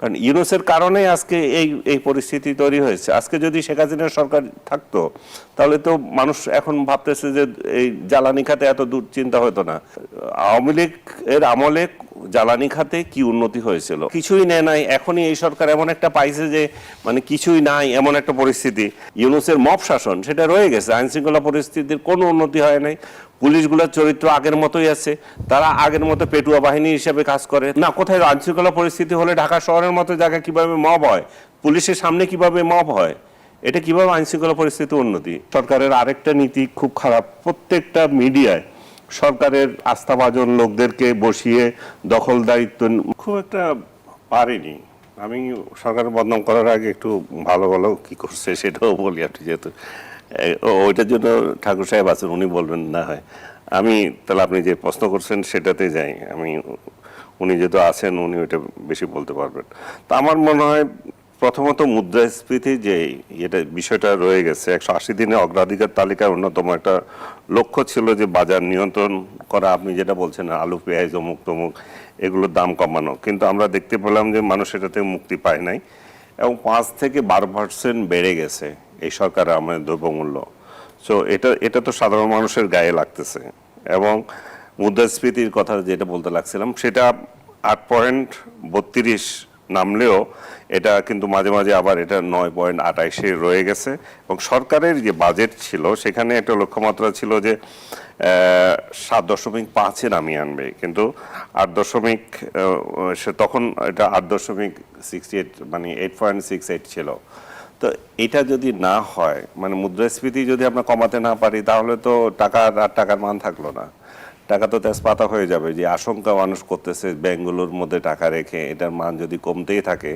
কারণ ইউনূসের কারণেই আজকে এই এই পরিস্থিতি তৈরি হয়েছে। আজকে যদি শেখ হাসিনার সরকার থাকতো তাহলে তো মানুষ এখন ভাবতেছে যে এই জ্বালানি খাতে এত দুশ্চিন্তা হতো না। আওয়ামী লীগ এর আমলে জ্বালানি খাতে কি উন্নতি হয়েছিল? কিছুই নেয় নাই। এখনই এই সরকার এমন একটা পাইছে যে মানে কিছুই নাই, এমন একটা পরিস্থিতি। ইউনূসের মব শাসন সেটা রয়ে গেছে, আইন শৃঙ্খলা পরিস্থিতির কোনো উন্নতি হয় নাই। পুলিশগুলোর চরিত্র আগের মতোই আছে, তারা আগের মতো পেটুয়া বাহিনী হিসেবে কাজ করে না। কোথায় আইন শৃঙ্খলা পরিস্থিতি হলে ঢাকা শহরের মতো জায়গায় কিভাবে মব হয়, পুলিশের সামনে কিভাবে মব হয়, এটা কিভাবে আইন শৃঙ্খলা পরিস্থিতি উন্নতি? সরকারের আরেকটা নীতি খুব খারাপ, প্রত্যেকটা মিডিয়ায় সরকারের আস্থাভাজন লোকদেরকে বসিয়ে দখলদারিত্ব খুব একটা পারেনি। আমি সরকারের বদনাম করার আগে একটু ভালো ভালো কি করছে সেটাও বলি। আপনি যেহেতু ওইটার জন্য ঠাকুর সাহেব আছেন, উনি বলবেন না হয়। আমি তাহলে আপনি যে প্রশ্ন করছেন সেটাতে যাই। উনি যেহেতু আছেন উনি ওইটা বেশি বলতে পারবেন। তা আমার মনে হয় প্রথমত মুদ্রাস্ফীতি যে এটা বিষয়টা রয়ে গেছে, 180 দিনে অগ্রাধিকার তালিকার অন্যতম একটা লক্ষ্য ছিল যে বাজার নিয়ন্ত্রণ করা। আপনি যেটা বলছেন আলু পেঁয়াজ অমুক তমুক এগুলোর দাম কমানো, কিন্তু আমরা দেখতে পেলাম যে মানুষ এটাতে মুক্তি পায় নাই এবং 5 থেকে 12% বেড়ে গেছে এই সরকারের আমাদের দ্রব্যমূল্য। সো এটা তো সাধারণ মানুষের গায়ে লাগতেছে। এবং মুদ্রাস্ফীতির কথা যেটা বলতে লাগছিলাম সেটা 8.32 নামলেও এটা কিন্তু মাঝে মাঝে আবার এটা 9.28-এ রয়ে গেছে। এবং সরকারের যে বাজেট ছিল সেখানে একটা লক্ষ্যমাত্রা ছিল যে 7.5-এ নামিয়ে আনবে, কিন্তু 8 সে তখন এটা 8.68 মানে 8.68 ছিল। তো এটা যদি না হয়, মানে মুদ্রাস্ফীতি যদি আমরা কমাতে না পারি তাহলে তো টাকার আর টাকার মান থাকলো না, টাকা তো তেজপাতা হয়ে যাবে। যে আশঙ্কা মানুষ করতেছে ব্যাংকগুলোর মধ্যে টাকা রেখে এটার মান যদি কমতেই থাকে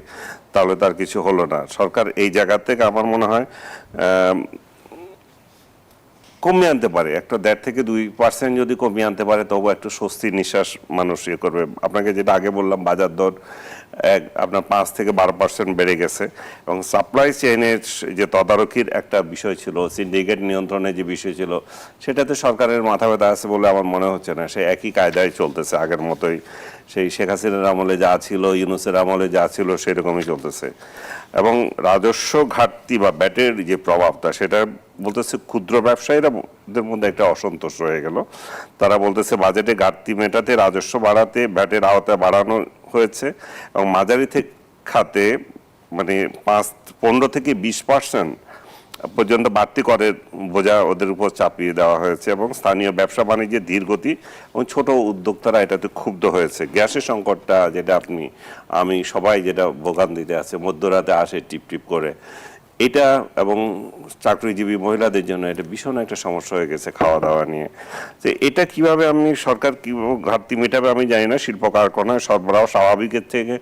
তাহলে তার কিছু হলো না। সরকার এই জায়গা থেকে আমার মনে হয় কমিয়ে আনতে পারে, একটা 1.5 থেকে 2% যদি কমিয়ে আনতে পারে তবু একটু স্বস্তির নিঃশ্বাস মানুষ ইয়ে করবে। আপনাকে যেটা আগে বললাম বাজার দর আপনার 5 থেকে 12% বেড়ে গেছে এবং সাপ্লাই চেইনের যে তদারকির একটা বিষয় ছিল, সিন্ডিকেট নিয়ন্ত্রণের যে বিষয় ছিল, সেটাতে সরকারের মাথা ব্যথা আছে বলে আমার মনে হচ্ছে না। সে একই কায়দায় চলতেছে আগের মতোই, সেই শেখ হাসিনার আমলে যা ছিল ইউনূসের আমলে যা ছিল সেরকমই চলতেছে। এবং রাজস্ব ঘাটতি বা ব্যাটের যে প্রভাবটা সেটা বলতেছে ক্ষুদ্র ব্যবসায়ীদের মধ্যে একটা অসন্তোষ রয়ে গেল। তারা বলতেছে বাজেটে ঘাটতি মেটাতে রাজস্ব বাড়াতে ব্যাটের আওতা বাড়ানো হয়েছে এবং মাঝারি খাতে মানে 15 থেকে 20% পর্যন্ত বাড়তি করের বোঝা ওদের উপর চাপিয়ে দেওয়া হয়েছে এবং স্থানীয় ব্যবসা বাণিজ্যের ধীর গতি এবং ছোট উদ্যোক্তারা এটাতে ক্ষুব্ধ হয়েছে। গ্যাসের সংকটটা যেটা আমি সবাই যেটা ভোগান্তিতে আছে, মধ্যরাতে আসে টিপ টিপ করে, এটা এবং চাকরিজীবী মহিলাদের জন্য এটা ভীষণ একটা সমস্যা হয়ে গেছে খাওয়া দাওয়া নিয়ে। যে এটা কিভাবে সরকার কীভাবে ঘাটতি মেটাবে আমি জানি না। শিল্প কারখানায় সরবরাহ স্বাভাবিকের থেকে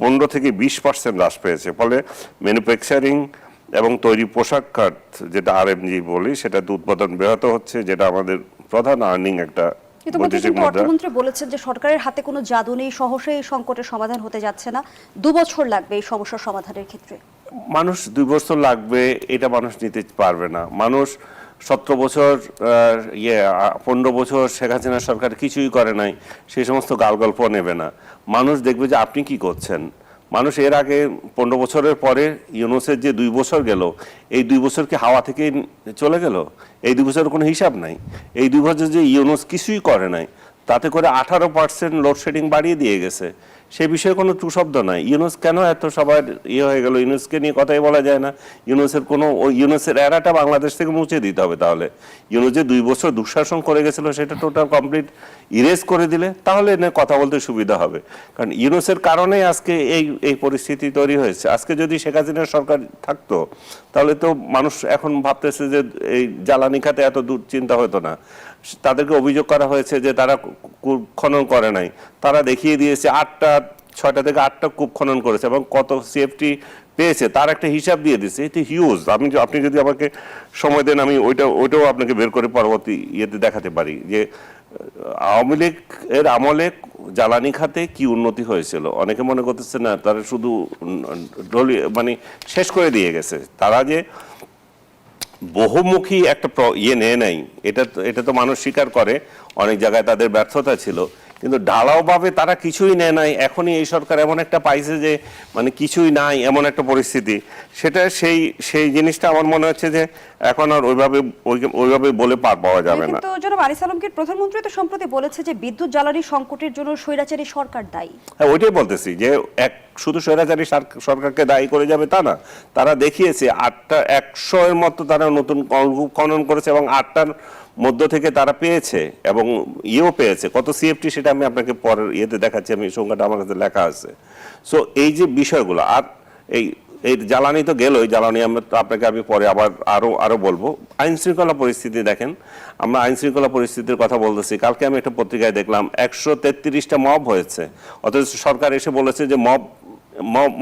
15 থেকে 20% হ্রাস পেয়েছে, ফলে ম্যানুফ্যাকচারিং এবং তৈরি পোশাক খাত যেটা আরএমজি বলি সেটাতে উৎপাদন ব্যাহত হচ্ছে, যেটা আমাদের প্রধান আর্নিং একটা। কিন্তু অর্থমন্ত্রী বলেছেন যে সরকারের হাতে কোনো জাদু নেই, সহসা এই সংকটের সমাধান হতে যাচ্ছে না, 2 বছর লাগবে এই সমস্যার সমাধানের ক্ষেত্রে। মানুষ 2 বছর লাগবে এটা মানুষ নিতে পারবে না। মানুষ 17 বছর 15 বছর শেখ হাসিনা সরকার কিছুই করে নাই, সেই সমস্ত গালগল্প নেবে না। মানুষ দেখবে যে আপনি কি করছেন। মানুষ এর আগে 15 বছরের পরে ইউনূসের যে 2 বছর গেল, এই 2 বছর কি হাওয়া থেকে চলে গেল? এই 2 বছরের কোনো হিসাব নাই। এই 2 বছর যে ইউনূস কিছুই করে নাই, তাতে করে 18% লোডশেডিং বাড়িয়ে দিয়ে গেছে, সে বিষয়ে কোনো টু শব্দ নাই। ইউনূস কেন এত সবার হয়ে গেল, ইউনূসকে নিয়ে কথাই বলা যায় না। ইউনূসের এরাটা বাংলাদেশ থেকে মুছে দিতে হবে। তাহলে ইউনূস যে 2 বছর দুঃশাসন করে গেছিল সেটা টোটাল কমপ্লিট ইরেজ করে দিলে তাহলে এনে কথা বলতে সুবিধা হবে। কারণ ইউনূসের কারণেই আজকে এই পরিস্থিতি তৈরি হয়েছে। আজকে যদি শেখ হাসিনার সরকার থাকতো তাহলে তো মানুষ এখন ভাবতেছে যে এই জ্বালানি খাতে এত দুশ্চিন্তা হতো না। তাদেরকে অভিযোগ করা হয়েছে যে তারা কূপ খনন করে নাই, তারা দেখিয়ে দিয়েছে 6টা থেকে 8টা কূপ খনন করেছে এবং কত সেফটি পেয়েছে তার একটা হিসাব দিয়ে দিচ্ছে। এটা হিউজ। আপনি যদি আমাকে সময় দেন আমি ওইটাও আপনাকে বের করে পরবর্তী ইয়েতে দেখাতে পারি যে আওয়ামী লীগ এর আমলে জ্বালানি খাতে কি উন্নতি হয়েছিল। অনেকে মনে করতেছে না, তারা শুধু মানে শেষ করে দিয়ে গেছে। তারা যে বহুমুখী একটা নেয় নাই, এটা তো মানুষ স্বীকার করে। অনেক জায়গায় তাদের ব্যর্থতা ছিল, কিন্তু ঢালাওভাবে তারা কিছুই নেয় নাই, এখনই এই সরকার এমন একটা পাইছে যে মানে কিছুই নাই এমন একটা পরিস্থিতি, সেটা সেই সেই জিনিসটা আমার মনে হচ্ছে যে এখন আর ওইভাবে বলে পার পাওয়া যাবে না। কিন্তু জনাব আনিস আলমগীর প্রধানমন্ত্রী তো সম্প্রতি বলেছে যে বিদ্যুৎ জ্বালানি সংকটের জন্য স্বৈরাচারী সরকার দায়ী। হ্যাঁ, ওইটাই বলতেছি যে শুধু স্বৈরাচারী সরকারকে দায়ী করে যাবে তা না, তারা দেখিয়েছে 100 মতো তারা নতুন খনন করেছে এবং 8টার মধ্য থেকে তারা পেয়েছে এবং ইয়েও পেয়েছে কত সিএফটি সেটা আমি আপনাকে পরের ইয়েতে দেখাচ্ছি, আমি সংখ্যাটা আমার কাছে লেখা আছে। সো এই যে বিষয়গুলো, আর এই এই জ্বালানি তো গেলই, জ্বালানি আপনাকে আমি পরে আবার আরো বলবো। আইন শৃঙ্খলা পরিস্থিতি দেখেন, আমরা আইন শৃঙ্খলা পরিস্থিতির কথা বলতেছি, কালকে আমি একটা পত্রিকায় দেখলাম 133টা মব হয়েছে, অথচ সরকার এসে বলেছে যে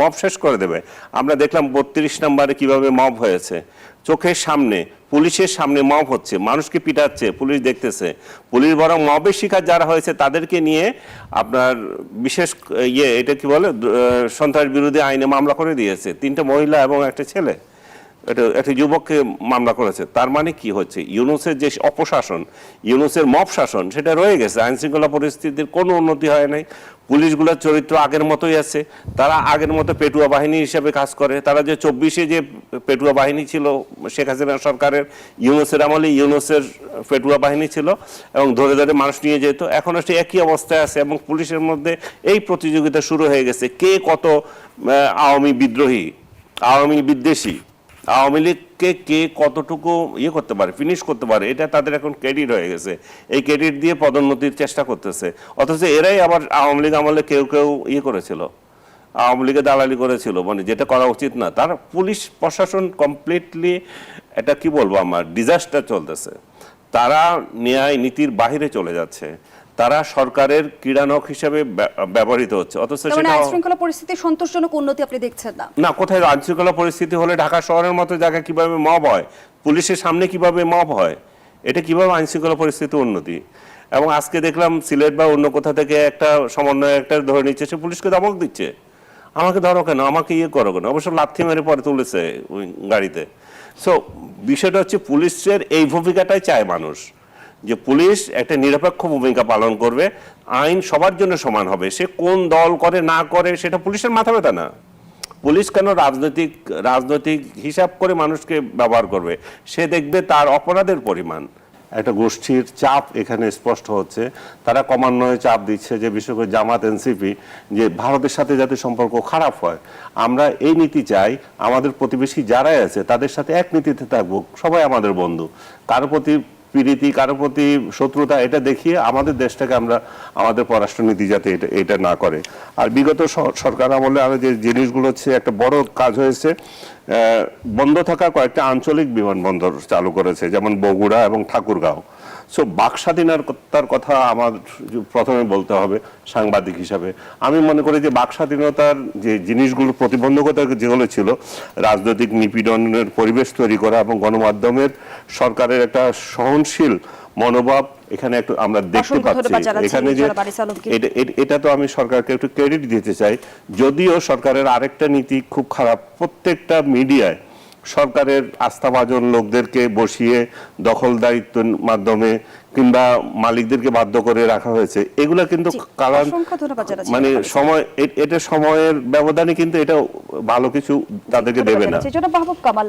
মব শেষ করে দেবে। আমরা দেখলাম 32 নম্বরে কিভাবে মব হয়েছে, চোখের সামনে পুলিশের সামনে মব হচ্ছে, মানুষকে পিটাচ্ছে, পুলিশ দেখতেছে। পুলিশ বরং মবের শিকার যারা হয়েছে তাদেরকে নিয়ে আপনার বিশেষ এটা কি বলে সন্ত্রাস বিরোধী আইনে মামলা করে দিয়েছে, 3টে মহিলা এবং একটা ছেলে, একটা যুবককে মামলা করেছে। তার মানে কি হচ্ছে, ইউনূসের যে অপশাসন, ইউনূসের মব শাসন সেটা রয়ে গেছে, আইন শৃঙ্খলা পরিস্থিতির কোনো উন্নতি হয় নাই। পুলিশগুলোর চরিত্র আগের মতোই আছে, তারা আগের মতো পেটুয়া বাহিনী হিসেবে কাজ করে। তারা যে 24-এ যে পেটুয়া বাহিনী ছিল শেখ হাসিনা সরকারের, ইউনূসের আমলে ইউনূসের পেটুয়া বাহিনী ছিল এবং ধরে ধরে মানুষ নিয়ে যেত, এখনও সে একই অবস্থায় আছে। এবং পুলিশের মধ্যে এই প্রতিযোগিতা শুরু হয়ে গেছে, কে কত আওয়ামী বিদ্রোহী, আওয়ামী বিদ্বেষী, আওয়ামী লীগকে কে কতটুকু করতে পারে, ফিনিশ করতে পারে, এটা তাদের এখন ক্রেডিট হয়ে গেছে। এই ক্রেডিট দিয়ে পদোন্নতির চেষ্টা করতেছে, অথচ এরাই আবার আওয়ামী লীগ আমলে কেউ কেউ করেছিল, আওয়ামী লীগে দালালি করেছিল, মানে যেটা করা উচিত না। তার পুলিশ প্রশাসন কমপ্লিটলি এটা কি বলবো আমার ডিজাস্টার চলতেছে, তারা ন্যায় নীতির বাহিরে চলে যাচ্ছে, তারা সরকারের ক্রীড়ানক হিসেবে ব্যবহৃত হচ্ছে। অথচ সেটা আইন শৃঙ্খলা পরিস্থিতি সন্তোষজনক উন্নতি আপনি দেখছেন না? না, কোথায় আইন শৃঙ্খলা পরিস্থিতি হলে ঢাকা শহরের মতো জায়গায় কিভাবে মব হয়, পুলিশের সামনে কিভাবে মব হয়, এটা কিভাবে আইন শৃঙ্খলা পরিস্থিতি উন্নতি? এবং আজকে দেখলাম সিলেট বা অন্য কোথা থেকে একটা সমন্বয় একটা ধরে নিচ্ছে, সে পুলিশকে ধমক দিচ্ছে, আমাকে ধরো কেন, আমাকে করো কেন, অবশ্য লাথি মেরে পরে তুলেছে ওই গাড়িতে। সো বিষয়টা হচ্ছে পুলিশের এই ভূমিকাটাই চায় মানুষ, যে পুলিশ একটা নিরপেক্ষ ভূমিকা পালন করবে, আইন সবার জন্য সমান হবে। সে কোন দল করে না করে সেটা পুলিশের মাথা ব্যথা না। পুলিশ কেন রাজনৈতিক হিসাব করে মানুষকে ব্যবহার করবে? সে দেখবে তার অপরাধের পরিমাণ। একটা গোষ্ঠীর চাপ এখানে স্পষ্ট হচ্ছে, তারা ক্রমান্বয়ে চাপ দিচ্ছে যে বিশেষ করে জামাত এনসিপি, যে ভারতের সাথে যাতে সম্পর্ক খারাপ হয়। আমরা এই নীতি চাই, আমাদের প্রতিবেশী যারাই আছে তাদের সাথে এক নীতিতে থাকবো, সবাই আমাদের বন্ধু, কারো প্রতি প্রীতি কারো প্রতি শত্রুতা এটা দেখিয়ে আমাদের দেশটাকে আমরা আমাদের পররাষ্ট্রনীতি যাতে এটা না করে। আর বিগত সরকার আমলে আরো যে জিনিসগুলো হচ্ছে, একটা বড় কাজ হয়েছে, বন্ধ থাকা কয়েকটা আঞ্চলিক বিমানবন্দর চালু করেছে, যেমন বগুড়া এবং ঠাকুরগাঁও। সো বাক স্বাধীনতার কথা আমার প্রথমে বলতে হবে সাংবাদিক হিসাবে। আমি মনে করি যে বাক স্বাধীনতার যে জিনিসগুলো প্রতিবন্ধকতা যেগুলো ছিল, রাজনৈতিক নিপীড়নের পরিবেশ তৈরি করা এবং গণমাধ্যমের সরকারের একটা সহনশীল মনোভাব এখানে একটু আমরা দেখতে পাচ্ছি। এখানে যে এটা তো আমি সরকারকে একটু ক্রেডিট দিতে চাই, যদিও সরকারের আরেকটা নীতি খুব খারাপ, প্রত্যেকটা মিডিয়ায় সরকারের আস্থাভাজন লোকদেরকে বসিয়ে দখলদারিত্বের মাধ্যমে কিংবা মালিকদেরকে বাধ্য করে রাখা হয়েছে। এগুলা কিন্তু কারণ মানে সময়, এটা সময়ের ব্যবধানে কিন্তু এটা ভালো কিছু তাদেরকে দেবে না। মাহবুব কামাল।